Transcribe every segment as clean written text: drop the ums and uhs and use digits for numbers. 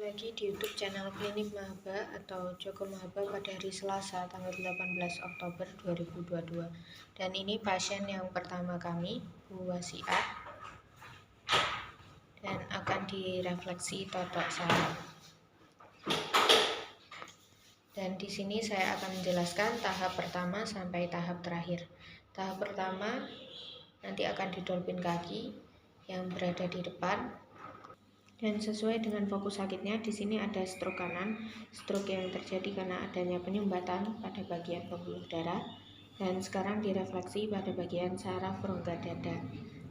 lagi di YouTube channel Klinik Mahaba atau Joko Mahaba pada hari Selasa tanggal 18 Oktober 2022. Dan ini pasien yang pertama kami, Bu Wasiah, dan akan direfleksi totok saraf. Dan di sini saya akan menjelaskan tahap pertama sampai tahap terakhir. Tahap pertama nanti akan didolpin kaki yang berada di depan. Dan sesuai dengan fokus sakitnya, di sini ada stroke kanan, stroke yang terjadi karena adanya penyumbatan pada bagian pembuluh darah. Dan sekarang direfleksi pada bagian saraf rongga dada.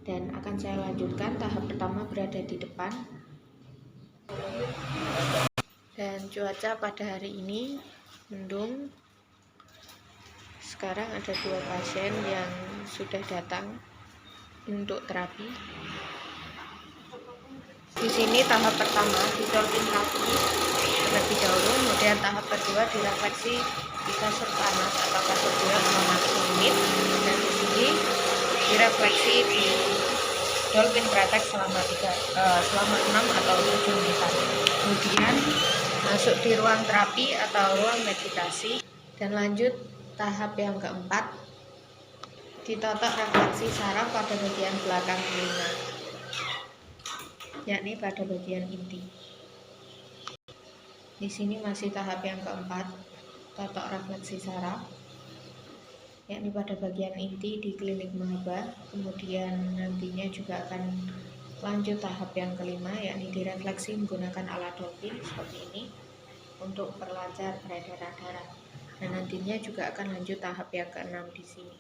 Dan akan saya lanjutkan, tahap pertama berada di depan. Dan cuaca pada hari ini mendung. Sekarang ada 2 pasien yang sudah datang untuk terapi. Di sini tahap pertama didolpin kaki terlebih dahulu, kemudian tahap kedua direfleksi di kasur panas atau kasur gerak selama 1 menit, dan di sini direfleksi di dolpin praktek selama 6 atau 7 menitan. Kemudian masuk di ruang terapi atau ruang meditasi, dan lanjut tahap yang keempat, ditotok refleksi saraf pada bagian belakang telinga, yakni pada bagian inti. Di sini masih tahap yang keempat, totok refleksi saraf, yakni pada bagian inti di Klinik Mahaba. Kemudian nantinya juga akan lanjut tahap yang kelima, yakni direfleksi menggunakan alat dolphin seperti ini untuk perlancar peredaran darah. Dan nantinya juga akan lanjut tahap yang keenam di sini.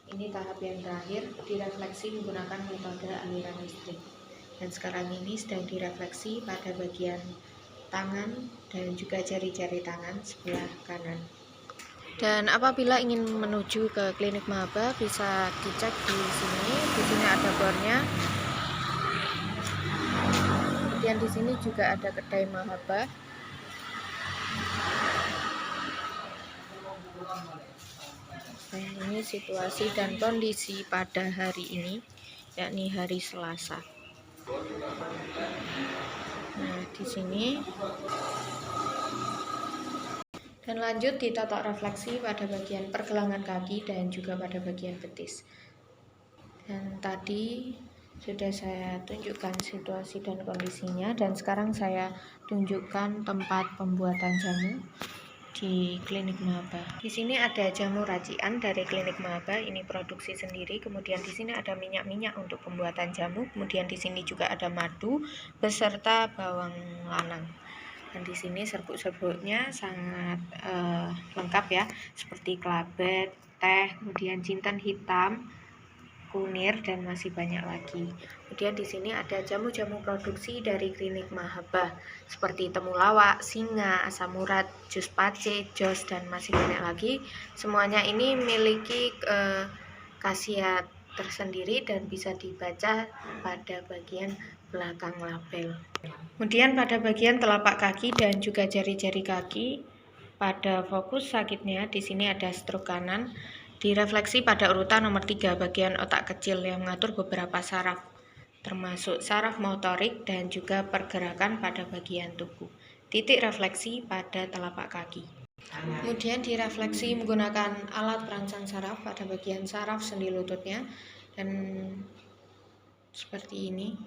Ini tahap yang terakhir, direfleksi menggunakan metode aliran listrik. Dan sekarang ini sedang direfleksi pada bagian tangan dan juga jari-jari tangan sebelah kanan. Dan apabila ingin menuju ke Klinik Mahaba bisa dicek di sini. Di sini ada bornya. Kemudian di sini juga ada kedai Mahaba. Nah, ini situasi dan kondisi pada hari ini, yakni hari Selasa. Nah, di sini. Dan lanjut ditotok refleksi pada bagian pergelangan kaki dan juga pada bagian betis. Dan tadi sudah saya tunjukkan situasi dan kondisinya, dan sekarang saya tunjukkan tempat pembuatan jamu di Klinik Mahaba. Di sini ada jamu racikan dari Klinik Mahaba, ini produksi sendiri. Kemudian di sini ada minyak-minyak untuk pembuatan jamu. Kemudian di sini juga ada madu beserta bawang lanang. Dan di sini serbuk-serbuknya sangat lengkap ya, seperti kelabet, teh, kemudian jintan hitam, kunir, dan masih banyak lagi. Kemudian di sini ada jamu-jamu produksi dari Klinik Mahaba seperti temulawak, singa, asam urat, jus pace, jos, dan masih banyak lagi. Semuanya ini memiliki khasiat tersendiri dan bisa dibaca pada bagian belakang label. Kemudian pada bagian telapak kaki dan juga jari-jari kaki, pada fokus sakitnya di sini ada stroke kanan. Direfleksi pada urutan nomor 3 bagian otak kecil yang mengatur beberapa saraf, termasuk saraf motorik dan juga pergerakan pada bagian tubuh. Titik refleksi pada telapak kaki. Kemudian direfleksi menggunakan alat perangsang saraf pada bagian saraf sendi lututnya, dan seperti ini.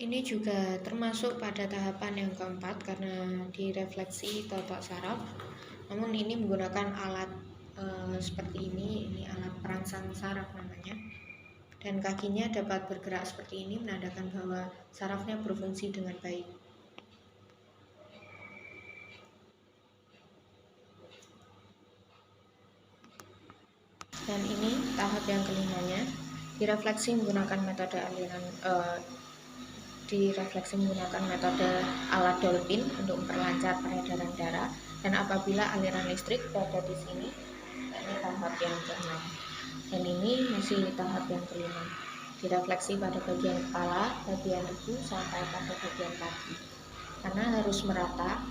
Ini juga termasuk pada tahapan yang keempat karena direfleksi totok saraf. Namun ini menggunakan alat seperti ini alat perangsang saraf namanya. Dan kakinya dapat bergerak seperti ini, menandakan bahwa sarafnya berfungsi dengan baik. Dan ini tahap yang kelimanya, direfleksi menggunakan metode alat dolphin untuk memperlancar peredaran darah. Dan apabila aliran listrik berada di sini, ini tahap yang ke-6. Dan ini masih tahap yang kelima, direfleksi pada bagian kepala, bagian tubuh, sampai pada bagian kaki, karena harus merata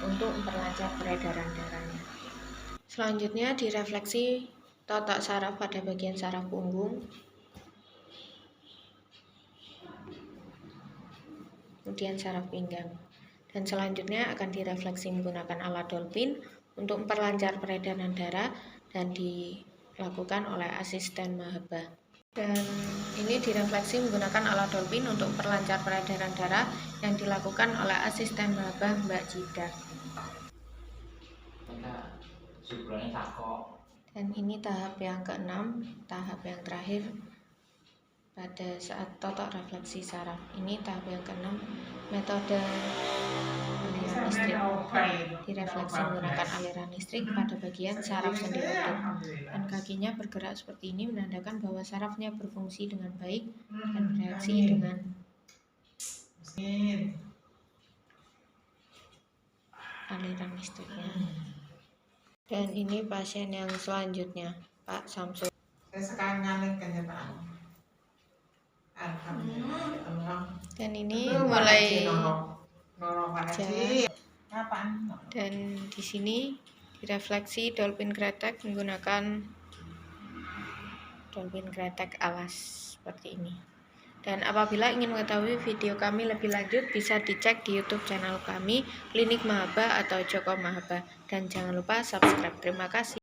untuk memperlancar peredaran darahnya. Selanjutnya direfleksi totok saraf pada bagian saraf punggung. Kemudian saraf pinggang. Dan selanjutnya akan direfleksi menggunakan alat dolphin untuk memperlancar peredaran darah dan dilakukan oleh asisten mahaba. Dan ini direfleksi menggunakan alat dolphin untuk memperlancar peredaran darah yang dilakukan oleh asisten mahaba Mbak Jida. Dan ini tahap yang ke-6, tahap yang terakhir pada saat totok refleksi saraf. Ini tahap yang ke-6, metode aliran listrik. Direfleksi menggunakan aliran listrik pada bagian saraf sendi otot. Dan kakinya bergerak seperti ini menandakan bahwa sarafnya berfungsi dengan baik dan bereaksi dengan aliran listriknya. Dan ini pasien yang selanjutnya, Pak Samsul. Saya sekarang ngalamin kenyataan. Alhamdulillah. Dan ini mulai kapan? Dan di sini direfleksi dolphin kretek menggunakan dolphin kretek alas seperti ini. Dan apabila ingin mengetahui video kami lebih lanjut, bisa dicek di YouTube channel kami, Klinik Mahaba atau Joko Mahaba. Dan jangan lupa subscribe. Terima kasih.